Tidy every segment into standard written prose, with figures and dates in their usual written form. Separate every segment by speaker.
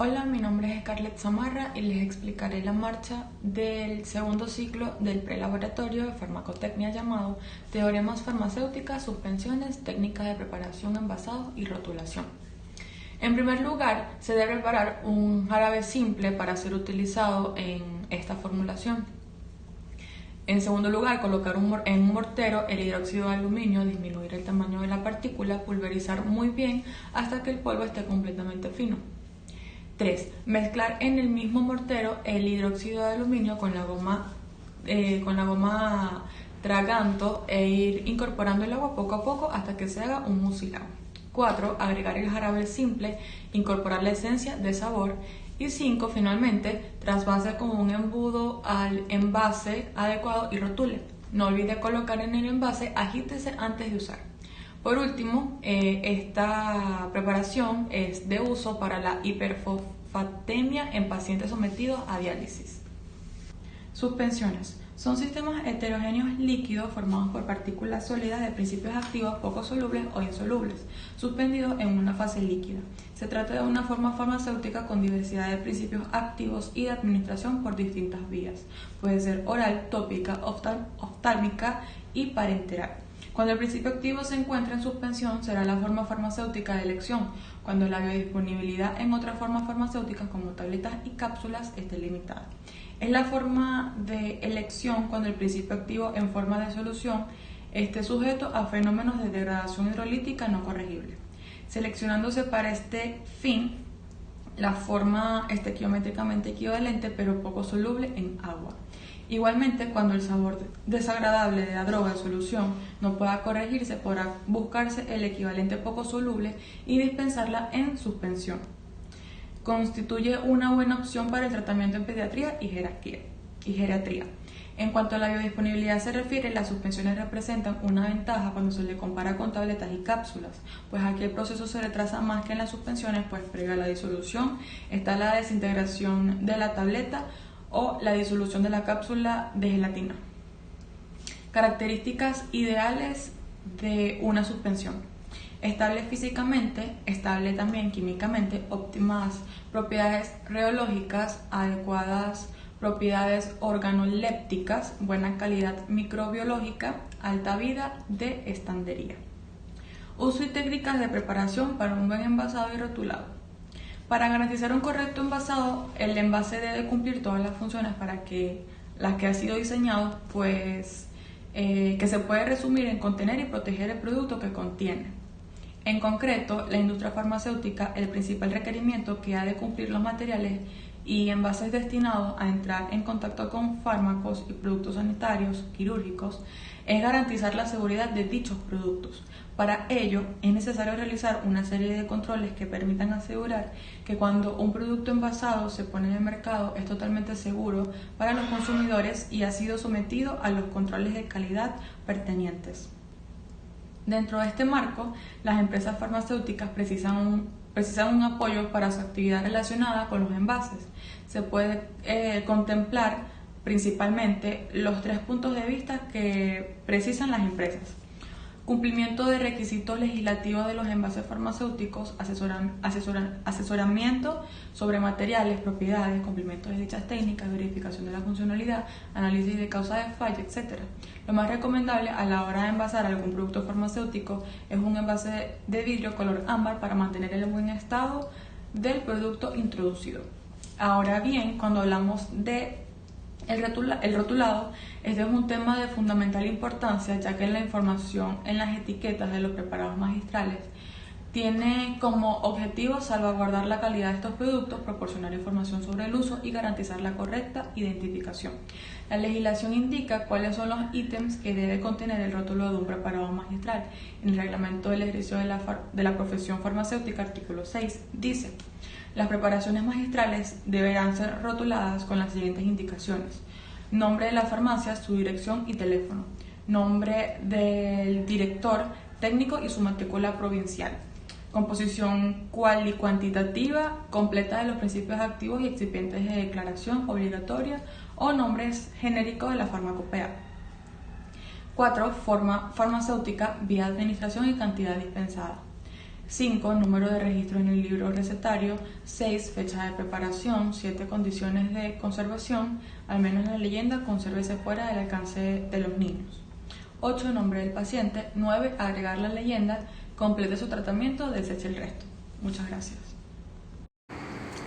Speaker 1: Hola, mi nombre es Scarlett Zamarra y les explicaré la marcha del segundo ciclo del prelaboratorio de farmacotecnia llamado Teoremas farmacéuticas, suspensiones, técnicas de preparación, envasados y rotulación. En primer lugar, se debe preparar un jarabe simple para ser utilizado en esta formulación. En segundo lugar, colocar en un mortero el hidróxido de aluminio, disminuir el tamaño de la partícula, pulverizar muy bien hasta que el polvo esté completamente fino. 3. Mezclar en el mismo mortero el hidróxido de aluminio con la goma traganto e ir incorporando el agua poco a poco hasta que se haga un mucilado. 4. Agregar el jarabe simple, incorporar la esencia de sabor. Y 5. Finalmente, trasvase con un embudo al envase adecuado y rotule. No olvide colocar en el envase, agítese antes de usar. Por último, esta preparación es de uso para la hiperfosfatemia en pacientes sometidos a diálisis. Suspensiones. Son sistemas heterogéneos líquidos formados por partículas sólidas de principios activos poco solubles o insolubles, suspendidos en una fase líquida. Se trata de una forma farmacéutica con diversidad de principios activos y de administración por distintas vías. Puede ser oral, tópica, oftálmica y parenteral. Cuando el principio activo se encuentra en suspensión, será la forma farmacéutica de elección, cuando la biodisponibilidad en otras formas farmacéuticas como tabletas y cápsulas esté limitada. Es la forma de elección cuando el principio activo en forma de solución esté sujeto a fenómenos de degradación hidrolítica no corregible, seleccionándose para este fin la forma estequiométricamente equivalente pero poco soluble en agua. Igualmente, cuando el sabor desagradable de la droga de solución no pueda corregirse, podrá buscarse el equivalente poco soluble y dispensarla en suspensión. Constituye una buena opción para el tratamiento en pediatría y geriatría. En cuanto a la biodisponibilidad se refiere, las suspensiones representan una ventaja cuando se le compara con tabletas y cápsulas, pues aquí el proceso se retrasa más que en las suspensiones, pues previo a la disolución está la desintegración de la tableta o la disolución de la cápsula de gelatina. Características ideales de una suspensión. Estable físicamente, estable también químicamente, óptimas propiedades reológicas, adecuadas propiedades organolépticas, buena calidad microbiológica, alta vida de estandería. Uso y técnicas de preparación para un buen envasado y rotulado. Para garantizar un correcto envasado, el envase debe cumplir todas las funciones para que las que ha sido diseñado, que se puede resumir en contener y proteger el producto que contiene. En concreto, la industria farmacéutica, el principal requerimiento que ha de cumplir los materiales y envases destinados a entrar en contacto con fármacos y productos sanitarios, quirúrgicos, es garantizar la seguridad de dichos productos. Para ello, es necesario realizar una serie de controles que permitan asegurar que cuando un producto envasado se pone en el mercado es totalmente seguro para los consumidores y ha sido sometido a los controles de calidad pertinentes. Dentro de este marco, las empresas farmacéuticas precisan un apoyo para su actividad relacionada con los envases. Se puede contemplar principalmente los 3 puntos de vista que precisan las empresas: cumplimiento de requisitos legislativos de los envases farmacéuticos, asesoramiento sobre materiales, propiedades, cumplimiento de dichas técnicas, verificación de la funcionalidad, análisis de causa de falla, etc. Lo más recomendable a la hora de envasar algún producto farmacéutico es un envase de vidrio color ámbar para mantener el buen estado del producto introducido. Ahora bien, cuando hablamos de el rotulado, este es un tema de fundamental importancia, ya que la información en las etiquetas de los preparados magistrales tiene como objetivo salvaguardar la calidad de estos productos, proporcionar información sobre el uso y garantizar la correcta identificación. La legislación indica cuáles son los ítems que debe contener el rótulo de un preparado magistral. En el reglamento del ejercicio de la profesión farmacéutica, artículo 6, dice: las preparaciones magistrales deberán ser rotuladas con las siguientes indicaciones: nombre de la farmacia, su dirección y teléfono, nombre del director técnico y su matrícula provincial, composición cual y cuantitativa completa de los principios activos y excipientes de declaración obligatoria o nombres genéricos de la farmacopea. 4. Forma farmacéutica, vía de administración y cantidad dispensada. 5. Número de registro en el libro recetario. 6. Fecha de preparación. 7. Condiciones de conservación. Al menos la leyenda consérvese fuera del alcance de los niños. 8. Nombre del paciente. 9. Agregar la leyenda. Complete su tratamiento, deseche el resto. Muchas gracias.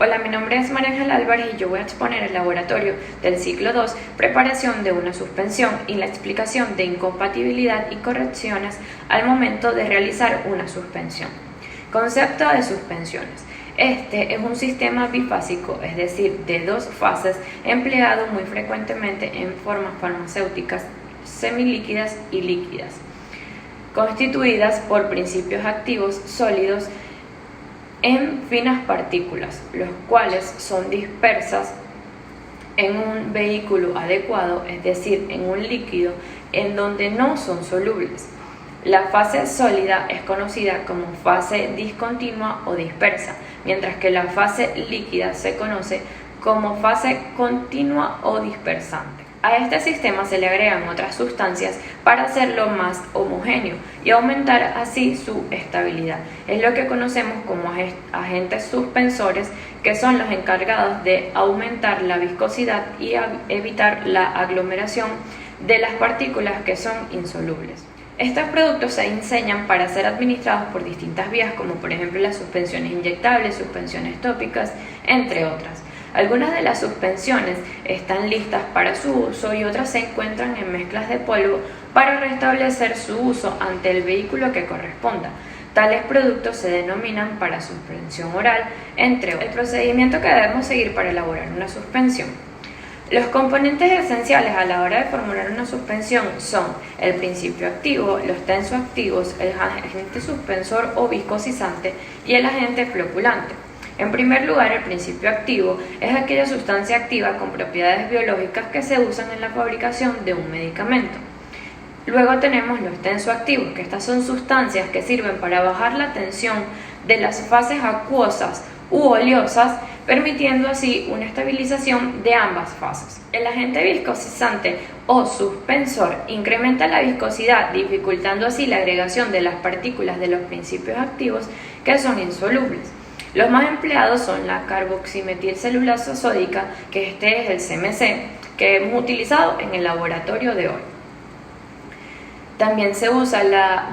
Speaker 2: Hola, mi nombre es María Ángela Álvarez y yo voy a exponer el laboratorio del ciclo 2, preparación de una suspensión y la explicación de incompatibilidad y correcciones al momento de realizar una suspensión. Concepto de suspensiones. Este es un sistema bifásico, es decir, de dos fases, empleado muy frecuentemente en formas farmacéuticas semilíquidas y líquidas, constituidas por principios activos sólidos en finas partículas, los cuales son dispersas en un vehículo adecuado, es decir, en un líquido en donde no son solubles. La fase sólida es conocida como fase discontinua o dispersa, mientras que la fase líquida se conoce como fase continua o dispersante. A este sistema se le agregan otras sustancias para hacerlo más homogéneo y aumentar así su estabilidad. Es lo que conocemos como agentes suspensores, que son los encargados de aumentar la viscosidad y evitar la aglomeración de las partículas que son insolubles. Estos productos se diseñan para ser administrados por distintas vías, como por ejemplo las suspensiones inyectables, suspensiones tópicas, entre otras. Algunas de las suspensiones están listas para su uso y otras se encuentran en mezclas de polvo para restablecer su uso ante el vehículo que corresponda. Tales productos se denominan para suspensión oral, entre otros. El procedimiento que debemos seguir para elaborar una suspensión. Los componentes esenciales a la hora de formular una suspensión son el principio activo, los tensoactivos, el agente suspensor o viscosizante y el agente floculante. En primer lugar, el principio activo es aquella sustancia activa con propiedades biológicas que se usan en la fabricación de un medicamento. Luego tenemos los tensoactivos, que estas son sustancias que sirven para bajar la tensión de las fases acuosas u oleosas, permitiendo así una estabilización de ambas fases. El agente viscosizante o suspensor incrementa la viscosidad, dificultando así la agregación de las partículas de los principios activos que son insolubles. Los más empleados son la carboximetilcelulasa sódica, que este es el CMC, que hemos utilizado en el laboratorio de hoy. También se usa la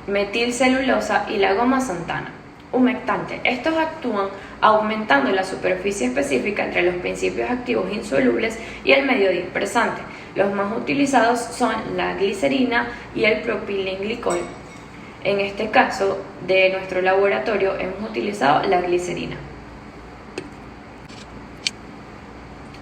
Speaker 2: metilcelulosa y la goma xantana. Humectante. Estos actúan aumentando la superficie específica entre los principios activos insolubles y el medio dispersante. Los más utilizados son la glicerina y el propilenglicol. En este caso de nuestro laboratorio hemos utilizado la glicerina.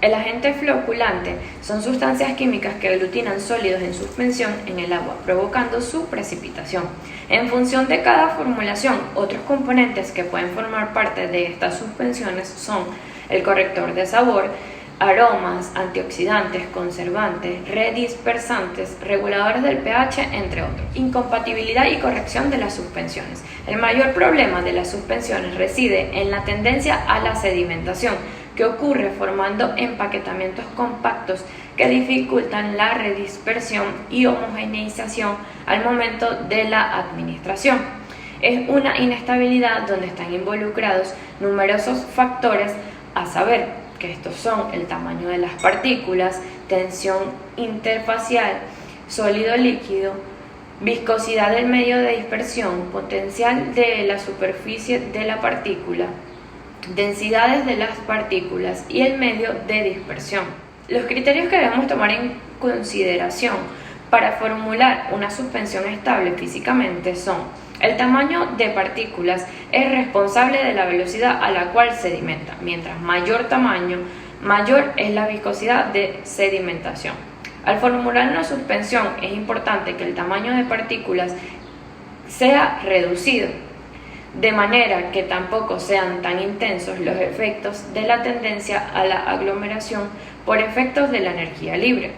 Speaker 2: El agente floculante son sustancias químicas que aglutinan sólidos en suspensión en el agua, provocando su precipitación. En función de cada formulación, otros componentes que pueden formar parte de estas suspensiones son el corrector de sabor, aromas, antioxidantes, conservantes, redispersantes, reguladores del pH, entre otros. Incompatibilidad y corrección de las suspensiones. El mayor problema de las suspensiones reside en la tendencia a la sedimentación, que ocurre formando empaquetamientos compactos que dificultan la redispersión y homogeneización al momento de la administración. Es una inestabilidad donde están involucrados numerosos factores, a saber, que estos son el tamaño de las partículas, tensión interfacial, sólido-líquido, viscosidad del medio de dispersión, potencial de la superficie de la partícula, densidades de las partículas y el medio de dispersión. Los criterios que debemos tomar en consideración para formular una suspensión estable físicamente son: el tamaño de partículas es responsable de la velocidad a la cual sedimenta. Mientras mayor tamaño, mayor es la viscosidad de sedimentación. Al formular una suspensión es importante que el tamaño de partículas sea reducido, de manera que tampoco sean tan intensos los efectos de la tendencia a la aglomeración por efectos de la energía libre.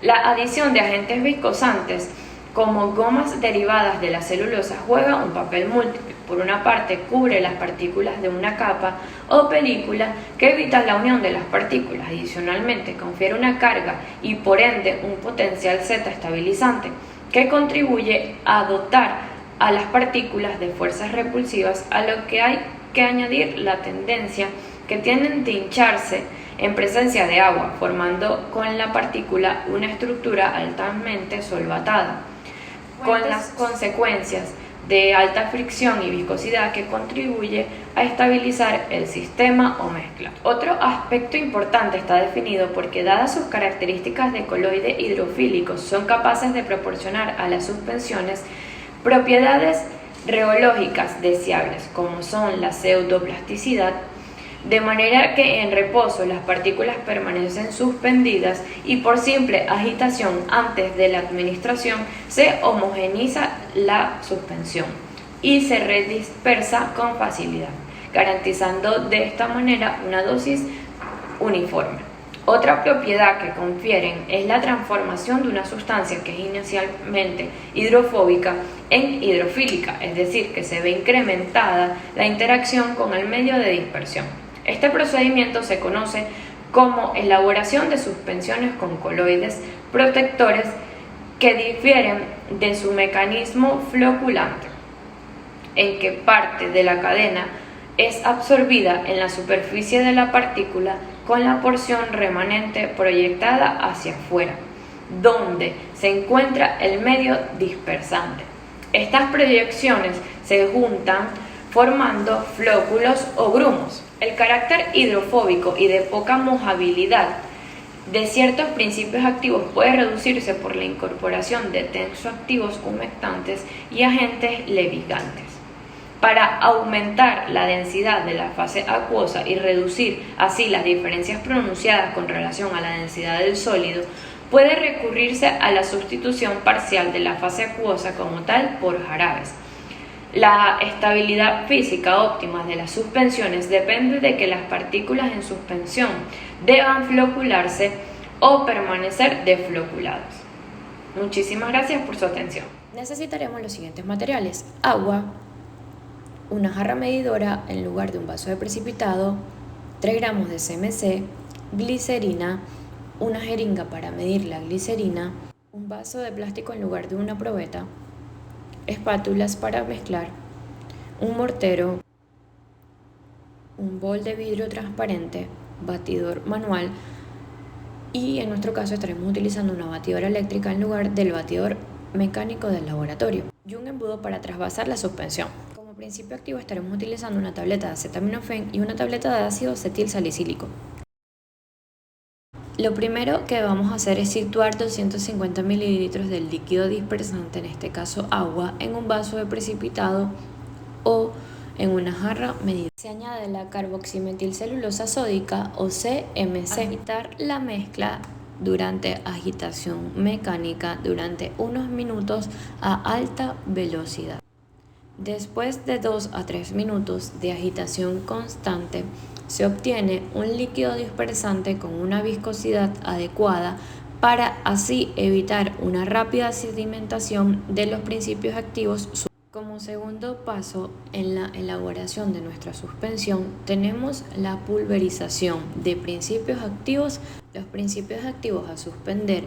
Speaker 2: La adición de agentes viscosantes como gomas derivadas de la celulosa juega un papel múltiple. Por una parte, cubre las partículas de una capa o película que evita la unión de las partículas. Adicionalmente, confiere una carga y por ende un potencial Z estabilizante que contribuye a dotar a las partículas de fuerzas repulsivas, a lo que hay que añadir la tendencia que tienen de hincharse en presencia de agua, formando con la partícula una estructura altamente solvatada, con las consecuencias de alta fricción y viscosidad que contribuye a estabilizar el sistema o mezcla. Otro aspecto importante está definido porque, dadas sus características de coloide hidrofílico, son capaces de proporcionar a las suspensiones propiedades reológicas deseables, como son la pseudoplasticidad, de manera que en reposo las partículas permanecen suspendidas y por simple agitación antes de la administración se homogeneiza la suspensión y se redispersa con facilidad, garantizando de esta manera una dosis uniforme. Otra propiedad que confieren es la transformación de una sustancia que es inicialmente hidrofóbica en hidrofílica, es decir, que se ve incrementada la interacción con el medio de dispersión. Este procedimiento se conoce como elaboración de suspensiones con coloides protectores que difieren de su mecanismo floculante, en que parte de la cadena es absorbida en la superficie de la partícula con la porción remanente proyectada hacia afuera, donde se encuentra el medio dispersante. Estas proyecciones se juntan formando flóculos o grumos. El carácter hidrofóbico y de poca mojabilidad de ciertos principios activos puede reducirse por la incorporación de tensoactivos humectantes y agentes levigantes. Para aumentar la densidad de la fase acuosa y reducir así las diferencias pronunciadas con relación a la densidad del sólido, puede recurrirse a la sustitución parcial de la fase acuosa como tal por jarabes. La estabilidad física óptima de las suspensiones depende de que las partículas en suspensión deban flocularse o permanecer desfloculadas. Muchísimas gracias por su atención.
Speaker 3: Necesitaremos los siguientes materiales: agua, una jarra medidora en lugar de un vaso de precipitado, 3 gramos de CMC, glicerina, una jeringa para medir la glicerina, un vaso de plástico en lugar de una probeta, espátulas para mezclar, un mortero, un bol de vidrio transparente, batidor manual y en nuestro caso estaremos utilizando una batidora eléctrica en lugar del batidor mecánico del laboratorio y un embudo para trasvasar la suspensión. Como principio activo estaremos utilizando una tableta de acetaminofén y una tableta de ácido acetil salicílico. Lo primero que vamos a hacer es situar 250 mililitros del líquido dispersante, en este caso agua, en un vaso de precipitado o en una jarra medida. Se añade la carboximetilcelulosa sódica o CMC. Agitar la mezcla durante agitación mecánica durante unos minutos a alta velocidad. Después de 2 a 3 minutos de agitación constante, se obtiene un líquido dispersante con una viscosidad adecuada para así evitar una rápida sedimentación de los principios activos. Como segundo paso en la elaboración de nuestra suspensión tenemos la pulverización de principios activos. Los principios activos a suspender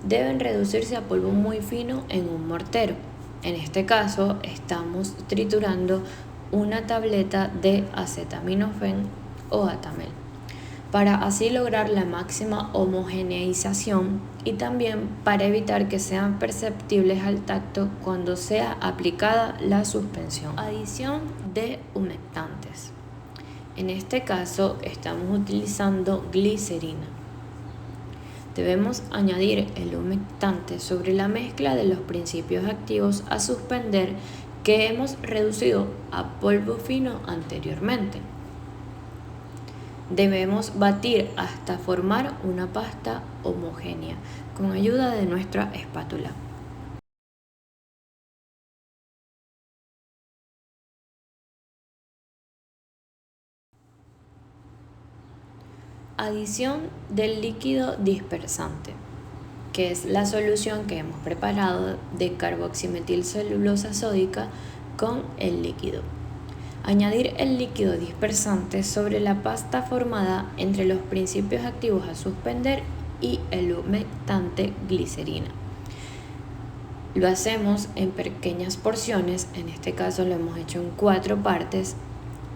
Speaker 3: deben reducirse a polvo muy fino en un mortero. En este caso estamos triturando una tableta de acetaminofén o Atamel, para así lograr la máxima homogeneización y también para evitar que sean perceptibles al tacto cuando sea aplicada la suspensión. Adición de humectantes. En este caso estamos utilizando glicerina. Debemos añadir el humectante sobre la mezcla de los principios activos a suspender que hemos reducido a polvo fino anteriormente. Debemos batir hasta formar una pasta homogénea con ayuda de nuestra espátula. Adición del líquido dispersante, que es la solución que hemos preparado de carboximetilcelulosa sódica con el líquido. Añadir el líquido dispersante sobre la pasta formada entre los principios activos a suspender y el humectante glicerina. Lo hacemos en pequeñas porciones, en este caso lo hemos hecho en 4 partes,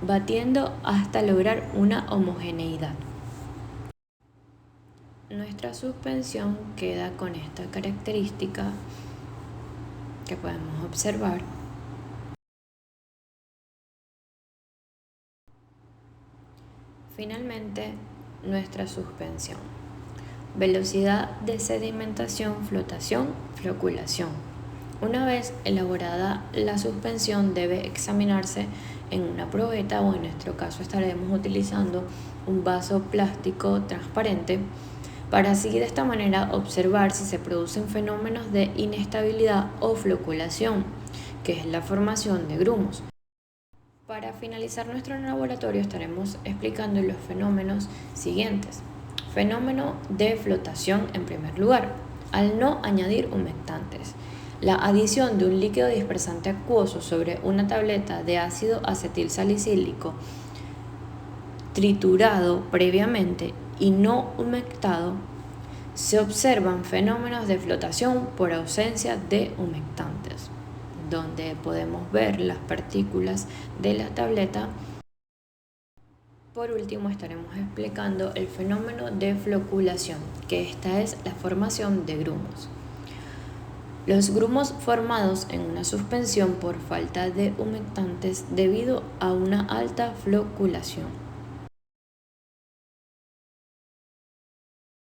Speaker 3: batiendo hasta lograr una homogeneidad. Nuestra suspensión queda con esta característica que podemos observar. Finalmente, nuestra suspensión. Velocidad de sedimentación, flotación, floculación. Una vez elaborada la suspensión debe examinarse en una probeta o en nuestro caso estaremos utilizando un vaso plástico transparente para así de esta manera observar si se producen fenómenos de inestabilidad o floculación, que es la formación de grumos. Para finalizar nuestro laboratorio estaremos explicando los fenómenos siguientes. Fenómeno de flotación en primer lugar, al no añadir humectantes. La adición de un líquido dispersante acuoso sobre una tableta de ácido acetil salicílico triturado previamente y no humectado, se observan fenómenos de flotación por ausencia de humectantes, donde podemos ver las partículas de la tableta. Por último estaremos explicando el fenómeno de floculación, que esta es la formación de grumos. Los grumos formados en una suspensión por falta de humectantes debido a una alta floculación.